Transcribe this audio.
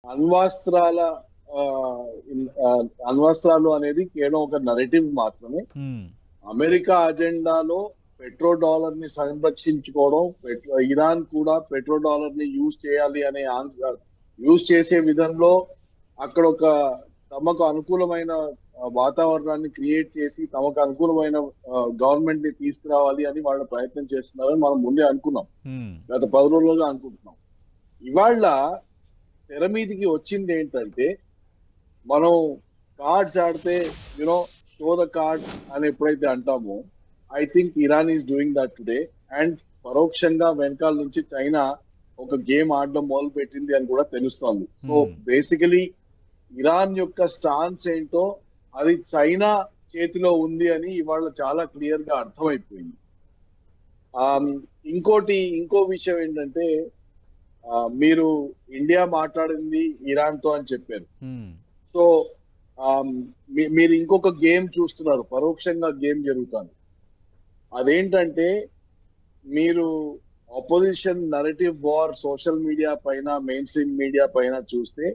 అణ్వాస్త్రాల అణ్వస్త్రాలు అనేది కేవలం ఒక నరేటివ్ మాత్రమే. హ్మ్. అమెరికా అజెండాలో పెట్రో డాలర్ ని సంరక్షించుకోవడం, ఇరాన్ కూడా పెట్రో డాలర్ ని యూజ్ చేయాలి అనే యూజ్ చేసే విధంలో అక్కడ ఒక తమకు అనుకూలమైన వాతావరణాన్ని క్రియేట్ చేసి తమకు అనుకూలమైన గవర్నమెంట్ ని తీసుకురావాలి అని వాళ్ళు ప్రయత్నం చేస్తున్నారని మనం ముందే అనుకున్నాం. హ్మ్. గత 10 రోజులుగా అనుకుంటున్నాం. ఇవాళ తెర మీదికి వచ్చింది ఏంటంటే, మనం కార్డ్స్ ఆడితే యునో షో ద కార్డ్స్ అని ఎప్పుడైతే అంటామో, I think Iran is doing that today. And పరోక్షంగా వెనకాల నుంచి చైనా ఒక గేమ్ ఆడడం మొదలు పెట్టింది అని కూడా తెలుస్తోంది. సో హ్మ్. బేసికలీ ఇరాన్ యొక్క స్టాన్స్ ఏంటో అది చైనా చేతిలో ఉంది అని ఇవాళ చాలా క్లియర్ గా అర్థమైపోయింది. ఇంకో విషయం ఏంటంటే, మీరు ఇండియా మాట్లాడింది ఇరాన్ తో అని చెప్పారు. హ్మ్. సో మీరు ఇంకొక గేమ్ చూస్తున్నారు, పరోక్షంగా గేమ్ జరుగుతుంది. అదేంటంటే, మీరు opposition narrative war social media పైన, మెయిన్ స్ట్రీమ్ మీడియా పైన చూస్తే